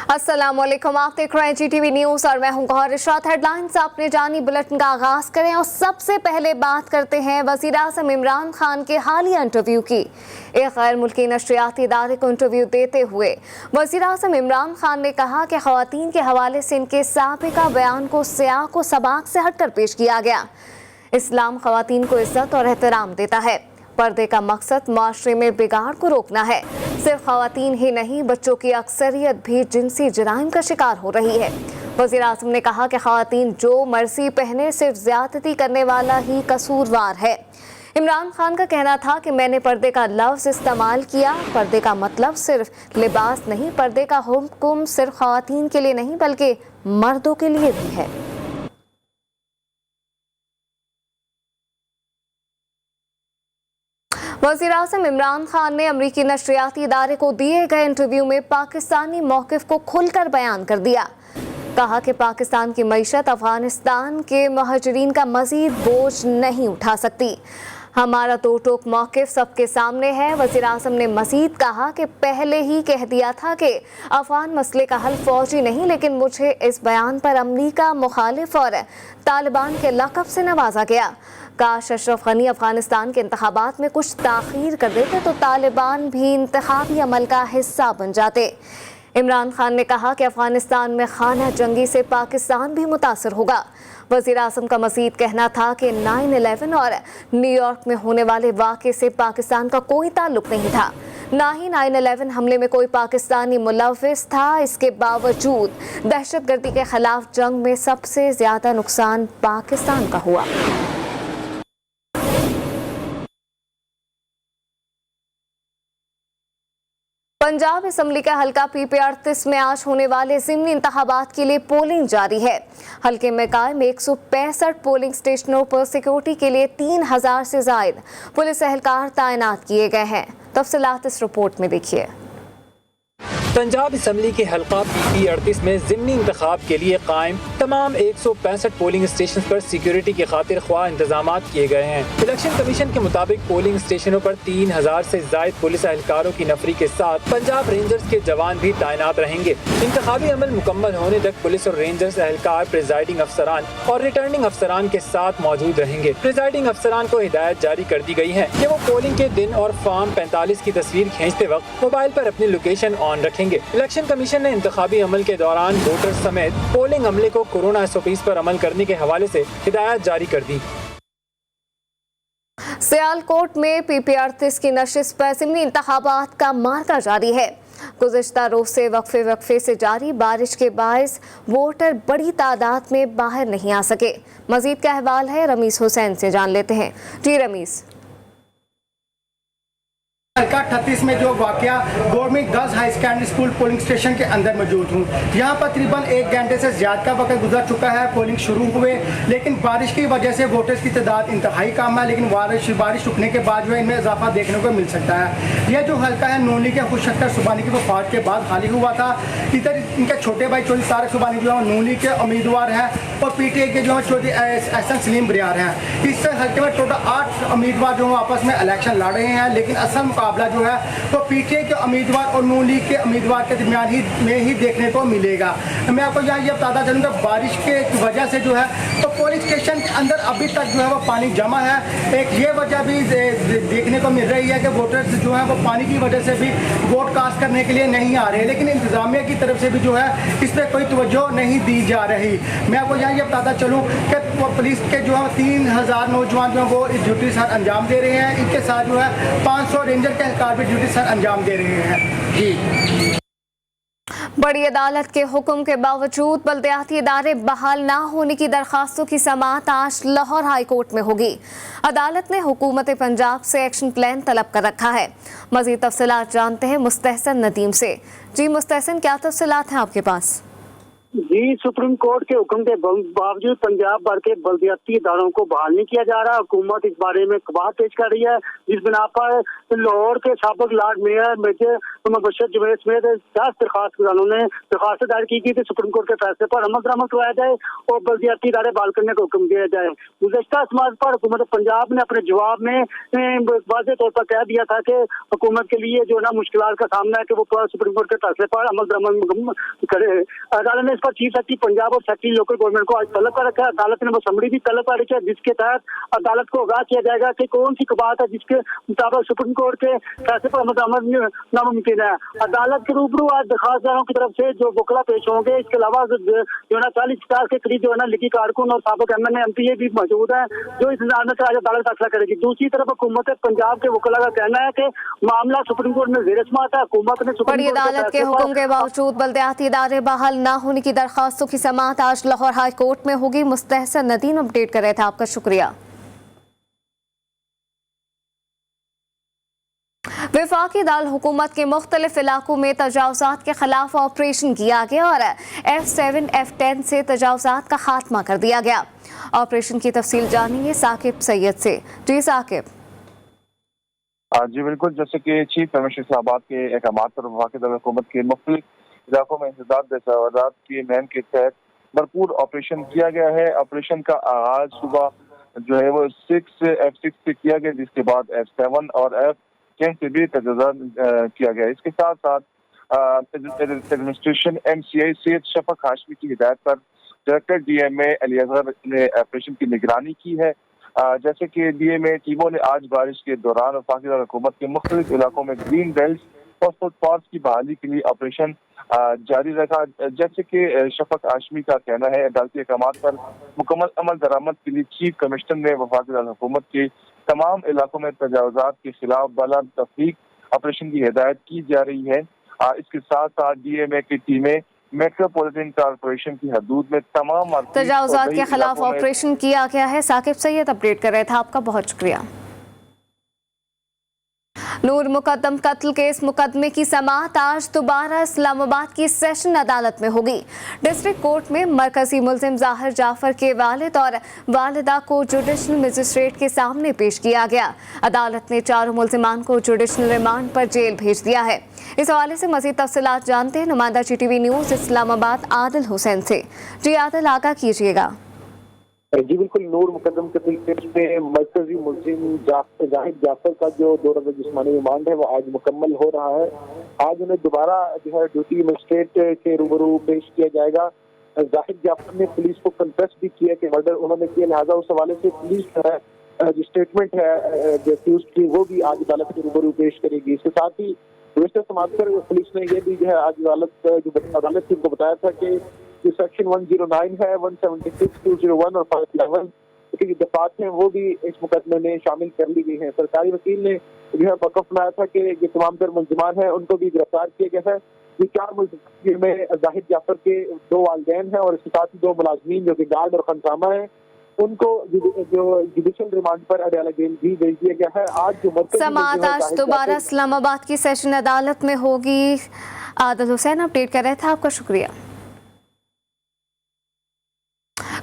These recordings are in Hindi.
अस्सलामुअलैकुम, आप देख रहे हैं GTV न्यूज और मैं हूं गौहर इशरात। हेडलाइंस आपने जानी, बुलेटिन का आगाज करें और सबसे पहले बात करते हैं वज़ीर-ए-आज़म इमरान खान के हालिया इंटरव्यू की। एक गैर मुल्की नशरियाती इदारे को इंटरव्यू देते हुए वज़ीर-ए-आज़म इमरान खान ने कहा कि ख़वातीन के हवाले से इनके साबिक़ा बयान को सियाक़ व सबाक़ से हटकर पेश किया गया। इस्लाम ख़वातीन को इज्जत और एहतराम देता है। पर्दे का मकसद माशरे में बिगाड़ को रोकना है। सिर्फ ख़वातीन ही नहीं, बच्चों की अक्सरियत भी जिनसी जराइम का शिकार हो रही है। वज़ीर-ए-आज़म ने कहा कि ख़वातीन जो मर्जी पहने, सिर्फ ज़्यादती करने वाला ही कसूरवार है। इमरान खान का कहना था कि मैंने पर्दे का लफ्ज़ इस्तेमाल किया। पर्दे का मतलब सिर्फ लिबास नहीं, पर्दे का हुक्म सिर्फ ख़वातीन के लिए नहीं बल्कि मर्दों के लिए भी है। वज़ीर-ए-आज़म इमरान खान ने अमरीकी नशरियाती इदारे को दिए गए इंटरव्यू में पाकिस्तानी मौक़िफ़ को खुलकर बयान कर दिया। कहा कि पाकिस्तान की मईशत अफ़गानिस्तान के मुहाजिरीन का मज़ीद बोझ नहीं उठा सकती। हमारा दो टोक मौक़िफ़ सबके सामने है। वज़ीर-ए-आज़म ने मज़ीद कहा कि पहले ही कह दिया था कि अफ़गान मसले का हल फ़ौजी नहीं, लेकिन मुझे इस बयान पर अमरीका मुखालिफ और तालिबान के लक़ब से नवाजा गया। काश अशरफ गनी अफगानिस्तान के इंतखाबात में कुछ ताख़ीर कर देते तो तालिबान भी इंतखाबी अमल का हिस्सा बन जाते। इमरान खान ने कहा कि अफगानिस्तान में खाना जंगी से पाकिस्तान भी मुतासर होगा। वज़ीर-ए-आज़म का मज़ीद कहना था कि 9/11 और न्यूयॉर्क में होने वाले वाक़े से पाकिस्तान का कोई ताल्लुक नहीं था। ना ही 9/11 हमले में कोई पाकिस्तानी मुलव्विस था। इसके बावजूद दहशतगर्दी के खिलाफ जंग में सबसे ज़्यादा नुकसान पाकिस्तान का हुआ। पंजाब असम्बली का हल्का PP38 में आज होने वाले ज़िमनी इंतखाबात के लिए पोलिंग जारी है। हल्के में कायम 165 पोलिंग स्टेशनों पर सिक्योरिटी के लिए 3000 से ज़ायद पुलिस एहलकार तैनात किए गए हैं। तफसीलात इस रिपोर्ट में देखिए। पंजाब असम्बली के हल्का PP38 में ज़िमनी इंतखाब के लिए कायम तमाम 165 पोलिंग स्टेशन पर सिक्योरिटी की खातिर ख्वाह इंतजाम किए गए हैं। इलेक्शन कमीशन के मुताबिक पोलिंग स्टेशनों पर 3000 से जायद पुलिस एहलकारों की नफरी के साथ पंजाब रेंजर्स के जवान भी तैनात रहेंगे। इंतखाबी अमल मुकम्मल होने तक पुलिस और रेंजर्स एहलकार प्रिजाइडिंग अफसरान और रिटर्निंग अफसरान के साथ मौजूद रहेंगे। प्रिजाइडिंग अफसरान को हिदायत जारी कर दी गई है कि वो पोलिंग के दिन और फॉर्म 45 की तस्वीर खींचते वक्त मोबाइल पर अपनी लोकेशन ऑन रखेंगे। इलेक्शन कमीशन ने इंतखाबी अमल के दौरान वोटर समेत पोलिंग अमले को कोरोना SOPs पर अमल करने के हवाले से हिदायत जारी कर दी। सियालकोट में PP38 की नशिस्त पर ज़िमनी इंतखाबात का मार्का जारी है। गुज़िश्ता रोज से वक्फे से जारी बारिश के बायस वोटर बड़ी तादाद में बाहर नहीं आ सके। मजीद का अहवाल है रमीस हुसैन से जान लेते हैं। जी रमीस। हल्का 38 में जो वाकया government girls high secondary school polling station के अंदर मौजूद हूँ। यहाँ पर तकरीबन 1 घंटे से ज़्यादा का वक्त गुजर चुका है। पोलिंग शुरू हुए, लेकिन बारिश की वजह से वोटर्स की तादाद इंतहाई कम है, लेकिन बारिश रुकने के बाद जो है इनमें इजाफा देखने को मिल सकता है। यह जो हल्का है नून लीग के खुश अख्तर सुबानी की वफात के बाद खाली हुआ था। इधर इनके छोटे भाई चौधरी तारिक सुबानी जो है नून लीग के उम्मीदवार हैं और PTI के जो है चौधरी एहसन सलीम बरियार हैं। इस हल्के में टोटल 8 उम्मीदवार जो आपस में इलेक्शन लड़ रहे हैं, लेकिन असल मुकाबला जो है तो PTI के उम्मीदवार और नून लीग के उम्मीदवार के दरमियान ही देखने को मिलेगा। मैं आपको यहाँ ये बताता चलूँगा, बारिश के वजह से जो है तो पोलिंग स्टेशन के अंदर अभी तक जो है वो पानी जमा है। एक ये वजह भी देखने को मिल रही है कि वोटर्स जो है वो पानी की वजह से भी वोट कास्ट करने के लिए नहीं आ रहे, लेकिन इंतजामिया की तरफ से भी जो है इस पर कोई तवज्जो नहीं दी जा रही। मैं आपको यहाँ ये बताता चलूँ कि पुलिस के जो है 3000 नौजवान जो है वो इस ड्यूटी सर अंजाम दे रहे हैं। इनके साथ जो है 500 रेंजर के एहलकार भी ड्यूटी सर अंजाम दे रहे हैं। जी। बड़ी अदालत के हुक्म के बावजूद बल्दियाती इदारे बहाल ना होने की दरखास्तों की समाअत आज लाहौर हाई कोर्ट में होगी। अदालत ने हुकूमत पंजाब से एक्शन प्लान तलब कर रखा है। मजीद तफसीलात जानते हैं मुस्तहसन नदीम से। जी मुस्तहसन, क्या तफसीलात हैं आपके पास? जी, सुप्रीम कोर्ट के हुक्म के बावजूद पंजाब भर के बल्दियाती इदारों को बहाल नहीं किया जा रहा। हुकूमत इस बारे में कबात पेश कर रही है, जिस बिना पर लाहौर के साबिक lord mayor major Mubashar Zubair समेत 10 दरखास्तदारों ने दरखास्त दायर की थी सुप्रीम कोर्ट के फैसले पर अमल दरामद करवाया जाए और बल्दियाती इदारे बहाल करने का हुक्म दिया जाए। गुज़श्ता समाज पर हुकूमत पंजाब ने अपने जवाब में वाज़ेह तौर पर कह दिया था कि हुकूमत के लिए जो है ना मुश्किलात का सामना है कि वो सुप्रीम कोर्ट के फैसले पर अमल दरामद करे। अदालत ने इस पर चीफ सेक्रेटरी पंजाब और सेक्रेटरी लोकल गवर्नमेंट को आज तलब कर रखा है। अदालत ने वो समरी भी तलब कर रखी है, जिसके तहत अदालत को आगाह किया जाएगा कि कौन सी बात है जिसके मुताबिक सुप्रीम कोर्ट के फैसले पर अमल नामुमकिन है। अदालत के रूबरू आज दरखास्तदारों की तरफ से जो वकला पेश होंगे, इसके अलावा जो है ना 40-50 के करीब जो है ना लिखी कारकुन और साबिक MNA MPA भी मौजूद है, जो इस इंतजार में आज अदालत फैसला करेगी। दूसरी तरफ हुकूमत पंजाब के वकला का कहना है कि मामला सुप्रीम कोर्ट में ज़ेर समाअत है। हुकूमत ने बड़ी अदालत के हुक्म के बावजूद बल्दियाती इदारे बहाल न होने की दरखास्तों की समाअत आज लाहौर हाई कोर्ट में होगी। मुस्तहसन नदीम अपडेट कर रहे थे, आपका शुक्रिया। वफाकी दाल हुकूमत के मुख्तलिफ इलाकों में तजावुज़ात के खिलाफ ऑपरेशन किया गया और F7 F10 से तजावुज़ात का खात्मा कर दिया गया। ऑपरेशन की तफसील जानिए साकिब सैयद से। जी साकिब। जी बिल्कुल, जैसे कि चीफ कमिश्नर इस्लामाबाद के अहकामात पर वफाकी दाल हुकूमत के मुख्तलिफ इलाकों में इंसदाद दस्तावेज़ात की मुहिम के तहत भरपूर ऑपरेशन किया गया है। ऑपरेशन का आगाज सुबह जो है वो F6 से किया गया, जिसके बाद F7 और F10 से भी तजावुज़ात किया गया। इसके साथ साथ एडमिनिस्ट्रेशन MCI सैयद शफक हाशमी की हिदायत पर डायरेक्टर DMA अली असगर ने ऑपरेशन की निगरानी की है। जैसे कि DMA टीमों ने आज बारिश के दौरान वफाकी दाल हुकूमत के मुख्तलिफ इलाकों में ग्रीन बेल्ट और फुटपाथ की बहाली के लिए ऑपरेशन जारी रखा। जैसे कि शफक हाशमी का कहना है, अदालती अहकामात पर मुकम्मल अमल दरामद के लिए चीफ कमिश्नर ने वफाकी दाल हुकूमत के तमाम इलाकों में तजावुज़ात के खिलाफ बाला तहकीक ऑपरेशन की हिदायत की जा रही है। इसके साथ साथ DMA की टीमें मेट्रोपॉलिटन कॉर्पोरेशन की हदूद में तमाम तजावुज़ात के खिलाफ ऑपरेशन किया गया है। साकिब सैयद अपडेट कर रहे थे, आपका बहुत शुक्रिया। नूर मुकद्दम कत्ल केस मुकदमे की समाअत आज दोबारा इस्लामाबाद की सेशन अदालत में होगी। डिस्ट्रिक्ट कोर्ट में मरकजी मुल्जिम जाहिर जाफर के वालिद और वालिदा को जुडिशल मजिस्ट्रेट के सामने पेश किया गया। अदालत ने चारों मुल्जिमान को जुडिशल रिमांड पर जेल भेज दिया है। इस हवाले से मजीद तफसीलात जानते हैं नुमाइंदा GTV न्यूज़ इस्लामाबाद आदिल हुसैन से। जी आदिल, आगाह कीजिएगा। जी बिल्कुल, नूर मुकद्दम कत्ल केस में मरकजी मुल्जिम जाहिद जाफर का जो 2 रोज़ा जिस्मानी रिमांड है वो आज मुकम्मल हो रहा है। आज उन्हें दोबारा जो है ड्यूटी मजिस्ट्रेट के रूबरू पेश किया जाएगा। जाहिद जाफर ने पुलिस को कन्फेस भी किया कि मर्डर उन्होंने किया, लिहाजा उस हवाले से पुलिस जो है जो स्टेटमेंट है की वो भी आज अदालत के रूबरू पेश करेगी। इसके साथ ही गुज़श्ता समाअत पर पुलिस ने यह भी जो है आज अदालत को बताया था कि जो सेक्शन 109 है, 176, 201 और 511 की दफात हैं वो भी इस मुकदमे में शामिल कर ली गई हैं। सरकारी वकील ने जो है वक़्फ़ बनाया था कि जो तमाम तर मुल्ज़िमान हैं उनको भी गिरफ्तार किया गया है। ये 4 मुल्ज़िमान में जाहिद जाफर के 2 वालिदैन हैं और इसके साथ ही 2 मुलाज़मीन जो कि गार्ड और खनसामा हैं, उनको जो जुडिशल रिमांड पर अडयाला जेल भी भेज दिया गया है। आज जो समाअत आज दोबारा इस्लामाबाद की सेशन अदालत में होगी। आदिल हुसैन अपडेट कर रहे थे, आपका शुक्रिया।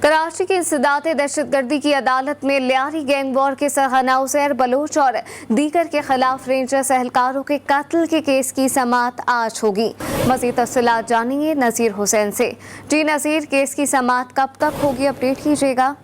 कराची की इंसदाद दहशतगर्दी की अदालत में लियारी गैंग वॉर के सरगना उज़ैर बलोच और दीगर के खिलाफ रेंजर्स एहलकारों के कत्ल के केस की समाअत आज होगी। मज़ीद तफसीलात जानिए नज़ीर हुसैन से। जी नज़ीर, केस की समाअत कब तक होगी, अपडेट कीजिएगा।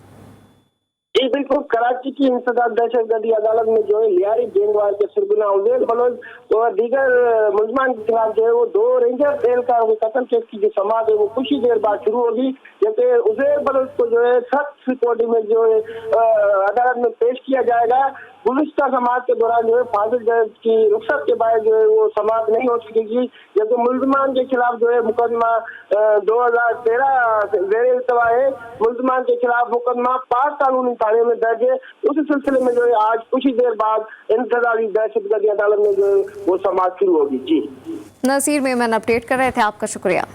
जी बिल्कुल, कराची की इंसदाद दहशतगर्दी अदालत में जो है लियारी गैंग वॉर के सरगना उज़ैर बलोच और दीगर मुल्ज़मान के खिलाफ जो है वो 2 रेंजर एहलकारों के कत्ल केस की जो समाअत है वो कुछ ही देर बाद शुरू होगी। जबकि उज़ैर बलोच को जो है सख्त रिपोर्ट में जो है अदालत में पेश किया जाएगा। गुज़श्ता समाअत के दौरान जो है फाजिल जज की रुख्सत के बाद जो है वो समाअत नहीं हो सकेगी। जबकि मुल्ज़मान के खिलाफ जो है मुकदमा 2013 ज़ेर इल्तवा है। मुल्ज़मान के खिलाफ मुकदमा 5 कानूनी थाने में दर्ज है। उसी सिलसिले में जो है आज कुछ ही देर बाद इंतज़ारी दहशतगर्दी अदालत में जो है वो समाअत शुरू होगी। जी नसीर मेमन अपडेट कर रहे थे, आपका शुक्रिया।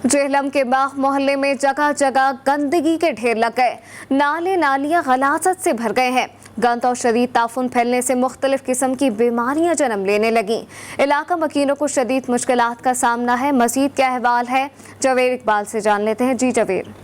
जेहलम के बाग मोहल्ले में जगह जगह गंदगी के ढेर लग गए। नाले नालियां गलाजत से भर गए हैं। गंद और शदीद ताफुन फैलने से मुख्तलिफ किस्म की बीमारियां जन्म लेने लगी। इलाका मकीनों को शदीद मुश्किलात का सामना है। मजीद क्या अहवाल है, जवेर इकबाल से जान लेते हैं। जी जवेर।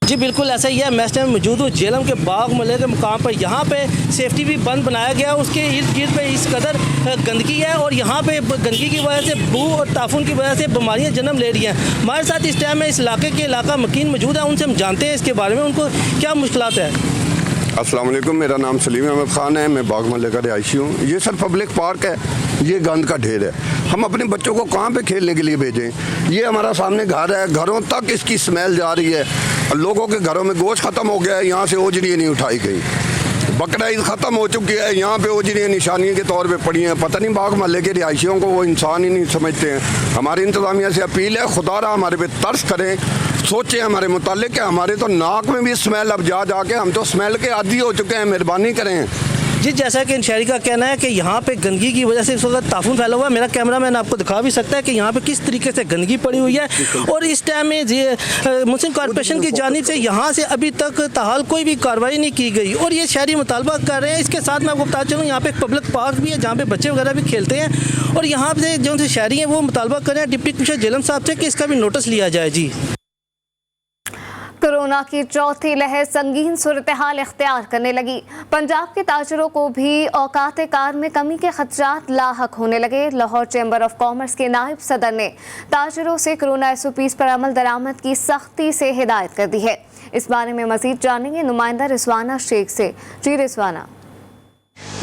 जी बिल्कुल ऐसा ही है। मैं इस टाइम मौजूद हूँ जेलम के बाग मले के मुकाम पर। यहाँ पे सेफ्टी भी बंद बनाया गया, उसके इर्द गिर्द पे इस कदर गंदगी है और यहाँ पे गंदगी की वजह से बू और ताफुन की वजह से बीमारियाँ जन्म ले रही हैं। हमारे साथ इस टाइम में इस इलाका मकीन मौजूद है, उनसे हम जानते हैं इसके बारे में उनको क्या मुश्किलात है। अस्सलाम वालेकुम, मेरा नाम सलीम अहमद ख़ान है, मैं बाग महल्ले का रिहायशी हूँ। ये सर पब्लिक पार्क है, ये गंद का ढेर है। हम अपने बच्चों को कहाँ पे खेलने के लिए भेजें? ये हमारा सामने घर है, घरों तक इसकी स्मेल जा रही है। लोगों के घरों में गोश्त ख़त्म हो गया है, यहाँ से ओजरियाँ नहीं उठाई गई। बकरा ईद ख़त्म हो चुकी है, यहाँ पे ओजरियाँ निशानी के तौर पे पड़ी हैं। पता नहीं बाग महल्ले के रिहायशियों को वो इंसान ही नहीं समझते हैं। हमारी इंतज़ामिया से अपील है, खुदारा हमारे पे तरस करें, सोचें हमारे मुतालिक। हमारे तो नाक में भी स्मेल अब जा के हम तो स्मेल के आदी हो चुके हैं। मेहरबानी करें जी। जैसा कि इन शहरी का कहना है कि यहाँ पे गंदगी की वजह से इस वक्त ताफुन फैला हुआ है। मेरा कैमरामैन आपको दिखा भी सकता है कि यहाँ पे किस तरीके से गंदगी पड़ी हुई है। और इस टाइम में मुस्लिम कॉर्पोरेशन की जानिब से यहाँ से अभी तक ताहाल कोई भी कार्रवाई नहीं की गई और ये शहरी मुतालबा कर रहे हैं। इसके साथ मैं आपको बता चलूँ, यहाँ पे एक पब्लिक पार्क भी है जहाँ पे बच्चे वगैरह भी खेलते हैं और यहाँ से जो शहरी हैं वो मुतालबा कर रहे हैं डिप्टी कमिश्नर जेलम साहब से कि इसका भी नोटिस लिया जाए। जी। कोरोना की चौथी लहर संगीन सूरत-ए-हाल इख्तियार करने लगी। पंजाब के ताजरों को भी औकात कार में कमी के खदशात लाहक होने लगे। लाहौर चैम्बर ऑफ कॉमर्स के नायब सदर ने ताजरों से कोरोना SOPs पर अमल दरामद की सख्ती से हिदायत कर दी है। इस बारे में मजीद जानेंगे नुमाइंदा रिजवाना शेख से। जी रिजवाना।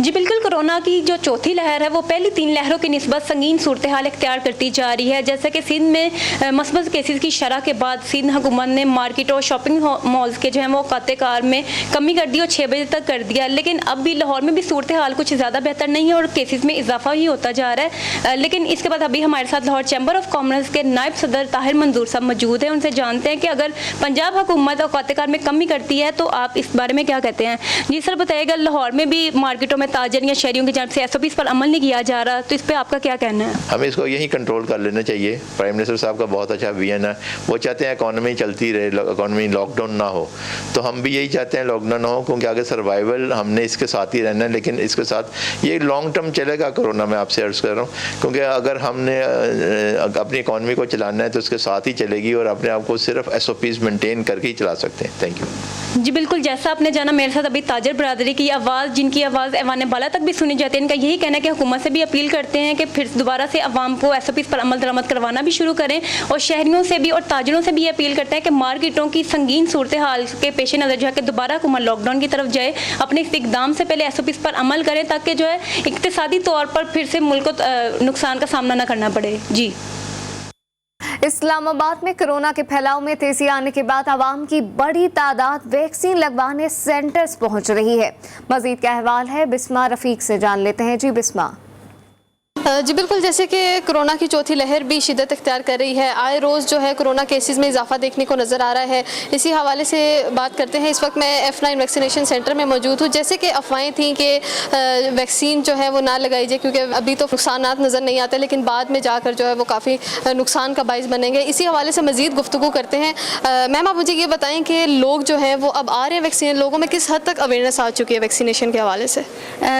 जी बिल्कुल, कोरोना की जो चौथी लहर है वो पहली 3 लहरों की निस्बत संगीन सूरत हाल इख्तियार करती जा रही है। जैसे कि सिंध में मस्बत केसेस की शरह के बाद सिंध हुकूमत ने मार्केट और शॉपिंग मॉल्स के जो है वो औकात कार में कमी कर दी और 6 बजे तक कर दिया। लेकिन अब भी लाहौर में भी सूरत हाल कुछ ज़्यादा बेहतर नहीं है और केसेस में इजाफा ही होता जा रहा है। लेकिन इसके बाद अभी हमारे साथ लाहौर चैम्बर ऑफ कॉमर्स के नायब सदर ताहिर मंजूर साहब मौजूद हैं। उनसे जानते हैं कि अगर पंजाब हुकूमत औकात कार में कमी करती है तो आप इस बारे में क्या कहते हैं। जी सर बताइएगा, लाहौर में भी मार्केटों में ताजर या शहरियों की जानब से SOPs पर अमल नहीं किया जा रहा, तो इस पे आपका क्या कहना है? हमें इसको यही कंट्रोल कर लेना चाहिए। प्राइम मिनिस्टर साहब का बहुत अच्छा विजन है, वो चाहते हैं इकॉनमी चलती रहे, इकॉनमी लॉकडाउन ना हो। तो हम भी यही चाहते हैं लॉकडाउन ना हो, क्योंकि आगे सर्वाइवल हमने इसके साथ ही रहना है। लेकिन इसके साथ ये लॉन्ग टर्म चलेगा कोरोना, मैं आपसे अर्ज कर रहा हूँ, क्योंकि अगर हमने अपनी इकॉनमी को चलाना है तो उसके साथ ही चलेगी और अपने आप को सिर्फ SOPs मेंटेन करके ही चला सकते हैं। Thank you. जी बिल्कुल, जैसा आपने जाना मेरे साथ अभी ताजर बरादरी की आवाज़, जिनकी आवाज़ ऐवान बाला तक भी सुनी जाती है, इनका यही कहना है कि हुकूमत से भी अपील करते हैं कि फिर दोबारा से अवाम को SOPs पर अमल दरामद करवाना भी शुरू करें और शहरियों से भी और ताजरों से भी ये अपील करते हैं कि मार्केटों की संगीन सूरत हाल के पेश नज़र जाकर दोबारा हुकूमत लॉकडाउन की तरफ जाए, अपने इस इकदाम से पहले SOPs पर अमल करें ताकि जो है इक्तिसादी तौर पर फिर से मुल्क को नुकसान का सामना न करना पड़े। जी। इस्लामाबाद में कोरोना के फैलाव में तेजी आने के बाद आवाम की बड़ी तादाद वैक्सीन लगवाने सेंटर्स पहुंच रही है। मजीद क्या अहवाल है, बिस्मा रफीक से जान लेते हैं। जी बिस्मा। जी बिल्कुल, जैसे कि कोरोना की चौथी लहर भी शिद्दत इख्तियार कर रही है, आए रोज़ जो है कोरोना केसेस में इजाफा देखने को नज़र आ रहा है। इसी हवाले से बात करते हैं। इस वक्त मैं F9 वैक्सीनेशन सेंटर में मौजूद हूँ। जैसे कि अफवाहें थी कि वैक्सीन जो है वो ना लगाई जाए क्योंकि अभी तो नुकसानात नज़र नहीं आते, लेकिन बाद में जाकर जो है वो काफ़ी नुकसान का बाइस बनेंगे। इसी हवाले से मज़ीद गुफ्तगू करते हैं। मैम आप मुझे ये बताएँ कि लोग जो हैं वो अब आ रहे हैं वैक्सीन, लोगों में किस हद तक अवेयरनेस आ चुकी है वैक्सीनेशन के हवाले से?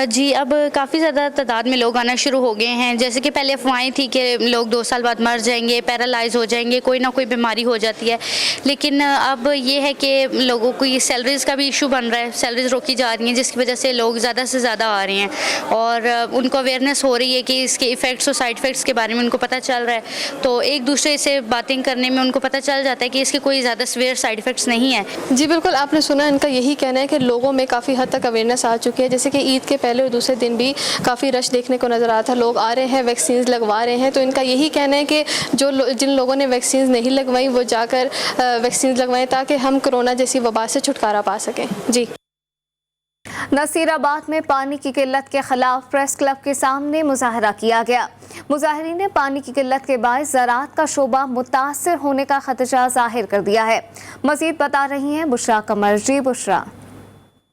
जी अब काफ़ी ज़्यादा तादाद में लोग आना शुरू हो गए हैं। जैसे कि पहले अफवाहें थी कि लोग 2 साल बाद मर जाएंगे, पैरालाइज हो जाएंगे, कोई ना कोई बीमारी हो जाती है, लेकिन अब ये है कि लोगों को ये सैलरीज़ का भी इशू बन रहा है, सैलरीज रोकी जा रही हैं जिसकी वजह से लोग ज़्यादा से ज़्यादा आ रहे हैं और उनको अवेयरनेस हो रही है कि इसके इफ़ेक्ट्स और साइड इफ़ेक्ट्स के बारे में उनको पता चल रहा है। तो एक दूसरे से बातें करने में उनको पता चल जाता है कि इसके कोई ज़्यादा सीवियर साइड इफ़ेक्ट्स नहीं है। जी बिल्कुल, आपने सुना, इनका यही कहना है कि लोगों में काफ़ी हद तक अवेयरनेस आ चुकी है। जैसे कि ईद के पहले और दूसरे दिन भी काफ़ी रश देखने को नज़र आता था, लोग आ रहे हैं वैक्सीन लगवा रहे हैं। तो इनका यही कहना है कि जिन लोगों ने वैक्सीन नहीं लगवाई वो जाकर वैक्सीन लगवाएं ताकि हम कोरोना जैसी वबा से छुटकारा पा सकें। जी। नसीराबाद में पानी की किल्लत के खिलाफ प्रेस क्लब के सामने मुजाहरा किया गया। मुजाहिरीन ने पानी की किल्लत के बायस ज़राअत का शोबा मुतासर होने का खदशा जाहिर कर दिया है। मजीद बता रही हैं बुशरा कमर। जी बुशरा।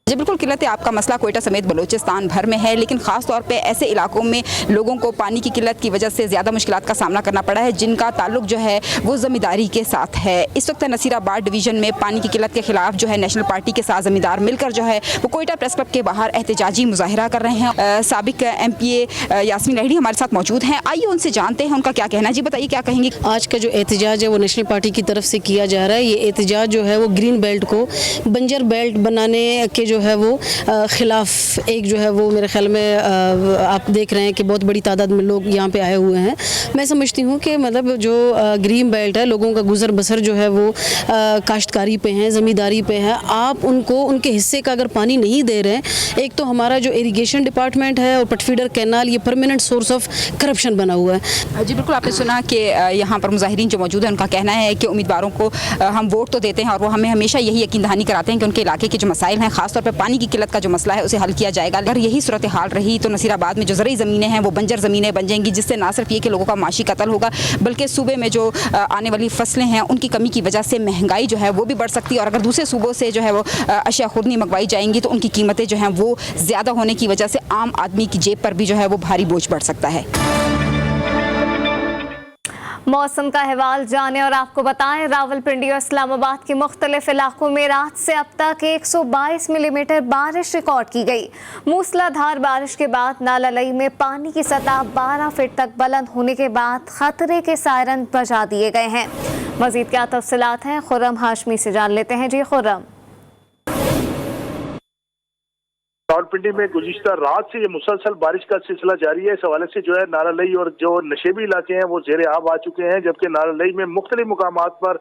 जी बिल्कुल, किल्लत आपका मसला कोयटा समेत बलूचिस्तान भर में है, लेकिन ख़ास तौर पे ऐसे इलाकों में लोगों को पानी की किल्लत की वजह से ज़्यादा मुश्किलात का सामना करना पड़ा है, जिनका ताल्लुक जो है वो ज़मींदारी के साथ है। इस वक्त नसीराबाद डिवीज़न में पानी की किल्लत के खिलाफ जो है नेशनल पार्टी के साथ ज़मींदार मिलकर जो है वो कोयटा प्रेस क्लब के बाहर एहतजाजी मुजाहिरा कर रहे हैं। साबिक MPA यास्मीन लहड़ी हमारे साथ मौजूद हैं, आइए उनसे जानते हैं उनका क्या कहना है। जी बताइए, क्या कहेंगे? आज का जो एहतजाज है वो नेशनल पार्टी की तरफ से किया जा रहा है। ये एहतजाज जो है वो ग्रीन बेल्ट को बंजर बेल्ट बनाने के जो है वो खिलाफ एक जो है वो मेरे ख्याल में आप देख रहे हैं कि बहुत बड़ी तादाद में लोग यहाँ पे आए हुए हैं। मैं समझती हूँ कि मतलब जो ग्रीन बेल्ट है, लोगों का गुजर बसर जो है वो काश्तकारी पे है, ज़मींदारी पे है। आप उनको उनके हिस्से का अगर पानी नहीं दे रहे हैं, एक तो हमारा जो इरिगेशन डिपार्टमेंट है और पटफीडर कैनाल, ये परमानेंट सोर्स ऑफ करप्शन बना हुआ है। जी बिल्कुल, आपने सुना कि यहाँ पर मुजाहिरीन जो मौजूद है उनका कहना है कि उम्मीदवारों को हम वोट तो देते हैं और वो हमें हमेशा यही यकीन दहानी कराते हैं कि उनके इलाके के जो मसाइल हैं, खासतौर पर पानी की किल्लत का जो मसला है उसे हल किया जाएगा। अगर यही सूरत हाल रही तो नसीराबाद में जो ज़रूरी ज़मीनें हैं वो बंजर ज़मीनें बन जाएंगी, जिससे ना सिर्फ ये कि लोगों का माशी कत्ल होगा, बल्कि सूबे में जो आने वाली फसलें हैं उनकी कमी की वजह से महंगाई जो है वो भी बढ़ सकती है। और अगर दूसरे सूबों से जो है वो अशिया खुद नहीं मंगवाई जाएंगी तो उनकी कीमतें जो हैं वो ज़्यादा होने की वजह से आम आदमी की जेब पर भी जो है वो भारी बोझ बढ़ सकता है। मौसम का अहवाल जाने और आपको बताएं, रावलपिंडी और इस्लामाबाद के मुख्तलिफ इलाकों में रात से अब तक 122 मिलीमीटर बारिश रिकॉर्ड की गई। मूसलाधार बारिश के बाद नाला लई में पानी की सतह 12 फीट तक बुलंद होने के बाद खतरे के सायरन बजा दिए गए हैं। मजीद क्या तफसीलात हैं, खुर्रम हाशमी से जान लेते हैं। जी खुर्रम। रावलपिंडी में गुज़िश्ता रात से ये मुसलसल बारिश का सिलसिला जारी है। इस हवाले से जो है नारालई और जो नशेबी इलाके हैं वो ज़ेरे आब आ चुके हैं, जबकि नारालई में मुख्तलिफ मुकामात पर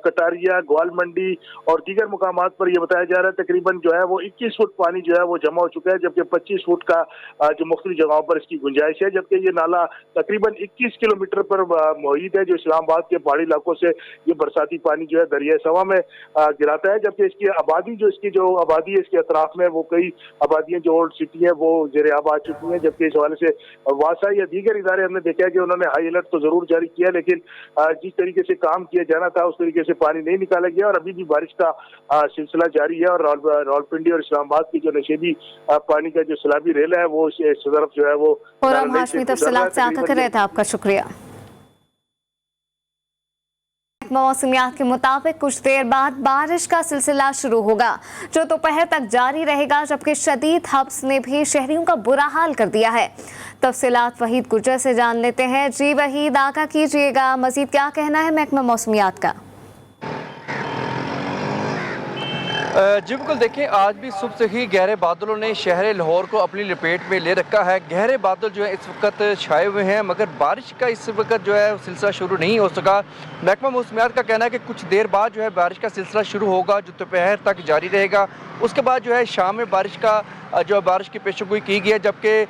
कटारिया, ग्वाल मंडी और दीगर मुकामात पर यह बताया जा रहा है तकरीबन जो है वो 21 फुट पानी जो है वो जमा हो चुका है, जबकि 25 फुट का जो मुख्तलिफ जगहों पर इसकी गुंजाइश है। जबकि ये नाला तकरीबन 21 किलोमीटर पर मुहित है, जो इस्लामाबाद के पहाड़ी इलाकों से ये बरसाती पानी जो है दरिया सवा में गिराता है। जबकि इसकी आबादी जो आबादी है इसके अतराफ में वो कई आबादियां जो ओल्ड सिटी है वो ज़ेरे आब आ चुकी हैं। जबकि इस हवाले से वासा या दीगर इदारे हमने देखा है कि उन्होंने हाई अलर्ट तो जरूर जारी किया, लेकिन जिस तरीके से काम किया जाना था उस तरीके से पानी नहीं निकाला गया और अभी भी बारिश का सिलसिला जारी है। और रावलपिंडी और इस्लामाबाद की जो नशेबी पानी का जो सैलाबी रेला है वो इस तरफ जो है वो आपका शुक्रिया। मौसमियात के मुताबिक कुछ देर बाद बारिश का सिलसिला शुरू होगा, जो दोपहर तक जारी रहेगा, जबकि शदीद हब्स ने भी शहरियों का बुरा हाल कर दिया है। तफसीलात वहीद गुर्जर से जान लेते हैं। जी वहीद, आगाह कीजिएगा, मजीद क्या कहना है महकमा मौसमियात का? जी बिल्कुल, देखिए आज भी सुबह से ही गहरे बादलों ने शहर लाहौर को अपनी लपेट में ले रखा है। गहरे बादल जो है इस वक्त छाए हुए हैं, मगर बारिश का इस वक्त जो है सिलसिला शुरू नहीं हो सका। महकमा मौसमियात का कहना है कि कुछ देर बाद जो है बारिश का सिलसिला शुरू होगा, जो दोपहर तक जारी रहेगा। उसके बाद जो है शाम में बारिश की पेशगोई की गई है, जबकि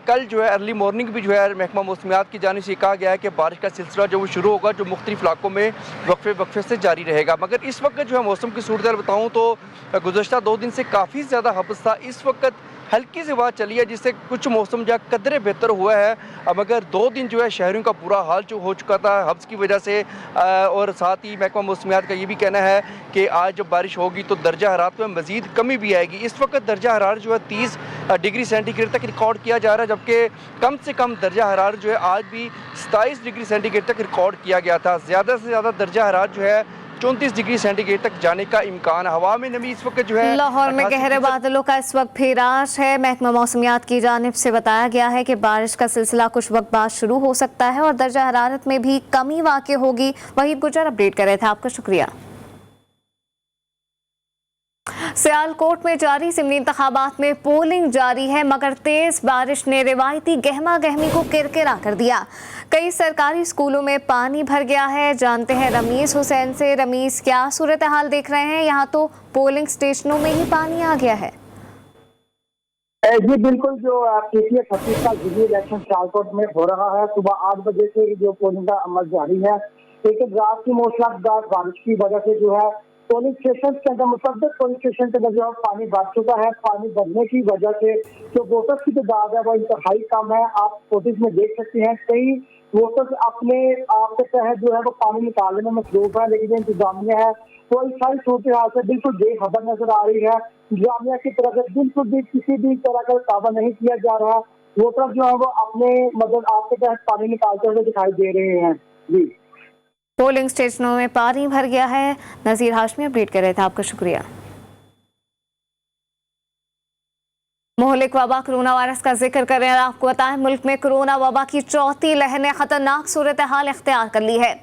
कल जो है अर्ली मॉर्निंग भी जो है महकमा मौसमियात की जानिब से कहा गया है कि बारिश का सिलसिला जो वो शुरू होगा, जो मुख्तलिफ इलाकों में वक्फे से जारी रहेगा। मगर इस वक्त जो है मौसम की सूरत बताऊँ तो गुज़श्ता 2 दिन से काफ़ी ज़्यादा हब्स था। इस वक्त हल्की सी हवा चली है, जिससे कुछ मौसम जो कदरे बेहतर हुआ है। मगर 2 दिन जो है शहरों का बुरा हाल जो हो चुका था हब्स की वजह से। और साथ ही महकमा मौसमियात का ये भी कहना है कि आज जब बारिश होगी तो दर्जा हरारत में मज़ीद कमी भी आएगी। इस वक्त दर्जा हरारत जो है 30 डिग्री सेंटीग्रेड तक रिकॉर्ड किया जा रहा है, जबकि कम से कम दर्जा हरारत जो है आज भी 27 डिग्री सेंटीग्रेड तक रिकॉर्ड किया गया था। ज़्यादा से ज़्यादा दर्जा हरारत जो है 34 डिग्री सेंटीग्रेड तक जाने का इम्कान। हवा में नमी इस वक्त जो है लाहौर में गहरे बादलों का इस वक्त भी राज है। महकमा मौसमियात की जानिब से बताया गया है कि बारिश का सिलसिला कुछ वक्त बाद शुरू हो सकता है और दर्जा हरारत में भी कमी वाक़ई होगी। वहीद गुर्जर अपडेट कर रहे थे, आपका शुक्रिया। सियालकोट में जारी ज़िमनी इंतखाबात में पोलिंग जारी है, मगर तेज बारिश ने रिवायती गहमा गहमी को किरकिरा कर दिया। कई सरकारी स्कूलों में पानी भर गया है। जानते हैं रमीज़ हुसैन से। रमीज़, क्या सूरत हाल देख रहे हैं? यहाँ तो पोलिंग स्टेशनों में ही पानी आ गया है। जी बिल्कुल, जो KPA 36 का ज़िमनी इलेक्शन सियालकोट में हो रहा है, सुबह 8 बजे से जो पोलिंग का अमल जारी है, लेकिन रात की मूसलाधार बारिश की वजह से जो है पोलिंग स्टेशन के अंदर मुसद्दक पोलिंग स्टेशन के अंदर जो है पानी भर चुका है। पानी भरने की वजह से जो वोटर्स की तादाद है वो इंतहाई कम है। आप फोटोज में देख सकते हैं कई वोटर्स अपने आप के तहत जो है वो पानी निकालने में मसरूफ है, लेकिन इंतजामिया है तो इस सारी सूरत हाल से बिल्कुल बेखबर नजर आ रही है। इंतजामिया की तरफ से बिल्कुल भी किसी भी तरह का दावा नहीं किया जा रहा। वोटर जो है वो अपने मतलब आप के तहत पानी निकालते हुए दिखाई दे रहे हैं। जी, पोलिंग स्टेशनों में पानी भर गया है। नजीर हाशमी अपडेट कर रहे थे, आपका शुक्रिया। मोहलिक वबा कोरोना वायरस का जिक्र कर रहे हैं। आपको बताएं, मुल्क में कोरोना वबा की चौथी लहर ने खतरनाक सूरत हाल इख्तियार कर ली है।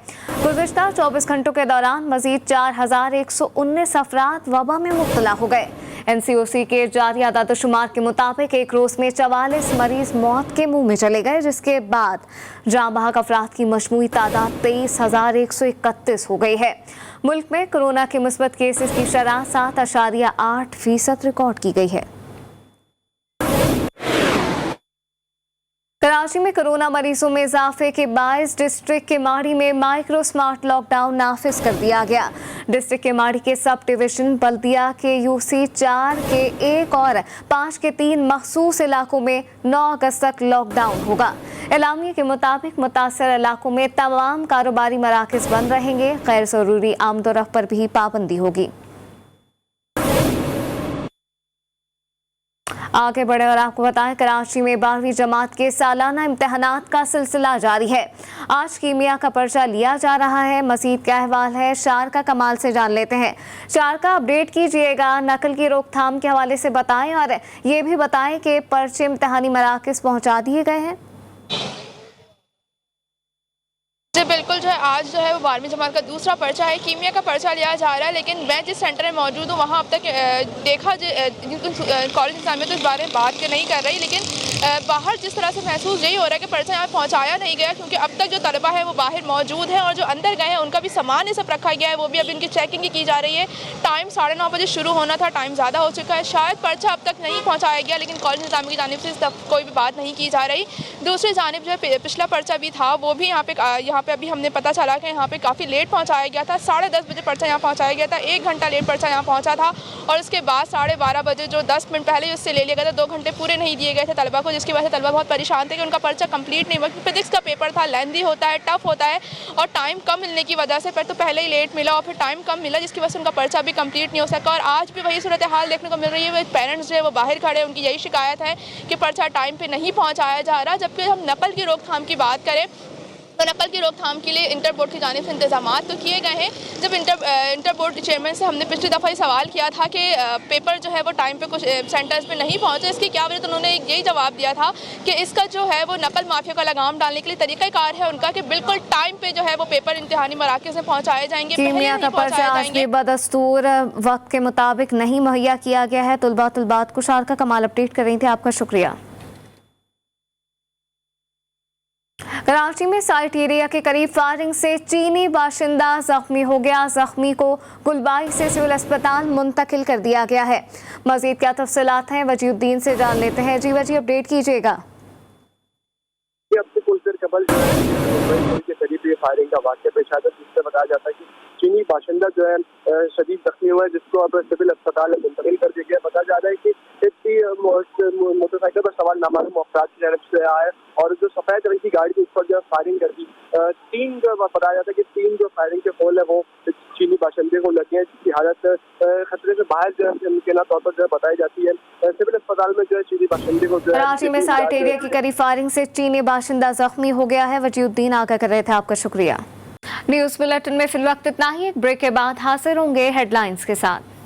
गुज़िश्ता 24 घंटों के दौरान मजीद 4119 अफराद वबा में मुब्तला हो गए। NCOC के जारी आदादोशुमार के मुताबिक एक रोज में 44 मरीज मौत के मुंह में चले गए, जिसके बाद जाँ बहक अफराद की मजमूई तादाद 23,131 हो गई है। मुल्क में कोरोना के मुस्बत केसेस की शरह 7.8% रिकॉर्ड की गई है। कराची में कोरोना मरीजों में इजाफे के बायस डिस्ट्रिक्ट के माड़ी में माइक्रो स्मार्ट लॉकडाउन नाफिज कर दिया गया। डिस्ट्रिक्ट के माड़ी के सब डिवीजन बल्दिया के UC 4 के 1 और 5 के 3 मखसूस इलाकों में 9 अगस्त तक लॉकडाउन होगा। एलामिया के मुताबिक मुतासर इलाकों में तमाम कारोबारी मराकज बंद रहेंगे। गैर ज़रूरी आमदोरफ्त पर भी पाबंदी होगी। आगे बढ़े और आपको बताएं, कराची में 12वीं जमात के सालाना इम्तहानात का सिलसिला जारी है। आज कीमिया का पर्चा लिया जा रहा है। मजीद क्या अहवाल है, शारका कमाल से जान लेते हैं। शारका, अपडेट कीजिएगा, नकल की रोकथाम के हवाले से बताएं और ये भी बताएं कि पर्चे इम्तहानी मराकज पहुँचा दिए गए हैं। जी बिल्कुल, जो है आज जो है वो 12वीं जमात का दूसरा पर्चा है, कीमिया का पर्चा लिया जा रहा है। लेकिन मैं जिस सेंटर में मौजूद हूँ वहाँ अब तक देखा कॉलेज इंतजामिया तो इस बारे में बात नहीं कर रही, लेकिन बाहर जिस तरह से महसूस यही हो रहा है कि पर्चा यहाँ पहुँचाया नहीं गया, क्योंकि अब तक जो तलबा है वो बाहर मौजूद है और जो अंदर गए हैं उनका भी सामान ये सब रखा गया है, वो भी अब इनकी चेकिंग की जा रही है। टाइम 9:30 बजे शुरू होना था, टाइम ज़्यादा हो चुका है। शायद पर्चा अब तक नहीं पहुँचाया गया, लेकिन कॉलेज इंतजामिया की जानिब से इस तक कोई भी बात नहीं की जा रही। दूसरी जानिब जो है पिछला पर्चा भी था, वो भी यहाँ पे अभी हमने पता चला कि यहाँ पे काफ़ी लेट पहुँचाया गया था। 10:30 बजे पर्चा यहाँ पहुँचाया गया था, 1 घंटा लेट पर्चा यहाँ पहुँचा था और उसके बाद 12:30 बजे जो 10 मिनट पहले उससे ले लिया गया था, 2 घंटे पूरे नहीं दिए गए थे तलबा को, जिसकी वजह से तलबा बहुत परेशान थे कि उनका पर्चा कंप्लीट नहीं हुआ। फिजिक्स का पेपर था, लेंथी होता है, टफ होता है और टाइम कम मिलने की वजह से फिर तो पहले ही लेट मिला और फिर टाइम कम मिला, जिसकी वजह से उनका पर्चा भी कंप्लीट नहीं हो सका। और आज भी वही सूरत हाल देखने को मिल रही है। पेरेंट्स जो है वो बाहर खड़े, उनकी यही शिकायत है कि पर्चा टाइम पर नहीं पहुँचाया जा रहा। जबकि हम नकल की रोकथाम की बात करें तो नकल की रोकथाम के लिए इंटर बोर्ड की जानिब से इंतजाम तो किए गए हैं। जब इंटर बोर्ड चेयरमैन से हमने पिछली दफ़ा सवाल किया था कि पेपर जो है वो टाइम पे कुछ सेंटर्स पे नहीं पहुंचे, इसकी क्या वजह, तो उन्होंने यही जवाब दिया था कि इसका जो है वो नकल माफिया का लगाम डालने के लिए तरीक़ाकार है उनका कि बिल्कुल टाइम पे जो है वो पेपर इम्तिहानी मराकज़ में पहुँचाए जाएंगे। कीमिया का पर्चा आज भी बदस्तूर वक्त के मुताबिक नहीं मुहैया किया गया है। तलबात को शारका कमाल अपडेट कर रही थी, आपका शुक्रिया। कराची में साइट एरिया के करीब फायरिंग से चीनी बाशिंदा जख्मी हो गया। जख्मी को गुलबाई से सिविल अस्पताल मुंतकिल कर दिया गया है। मजीद क्या तफसीलात हैं, वजीउद्दीन से जान लेते हैं। जी वजी, अपडेट कीजिएगा। अब से कुछ देर कबल जो है के करीब ये फायरिंग का वाक़या पेश आया, जिससे बताया जाता है कि चीनी बाशिंदा जो है शदीद जख्मी हुआ है, जिसको अब सिविल अस्पताल में मुंतकिल कर दिया गया। बताया जा रहा है कि मोटरसाइकिल पर सवार नामालूम अफराद की जानब से आया और जो सफेद रंग की गाड़ी थी उस पर जो फायरिंग कर दी। 3 जो बताया जाता है कि 3 जो फायरिंग के होल है वो चीनी बाशिंदे को लगे हैं, जिसकी हालत खतरे से बाहर जो है मुमकिन तौर पर जो है बताई जाती है। सिविल अस्पताल में जो है चीनी बाशिंदे को जो है कराची में साइट एरिया के करीब फायरिंग से चीनी बाशिंदा जख्मी हो गया है। वजीउद्दीन आगा कर रहे थे, आपका शुक्रिया। न्यूज़ बुलेटिन में फिलवक्त इतना ही। एक ब्रेक के बाद हाजिर होंगे हेडलाइंस के साथ।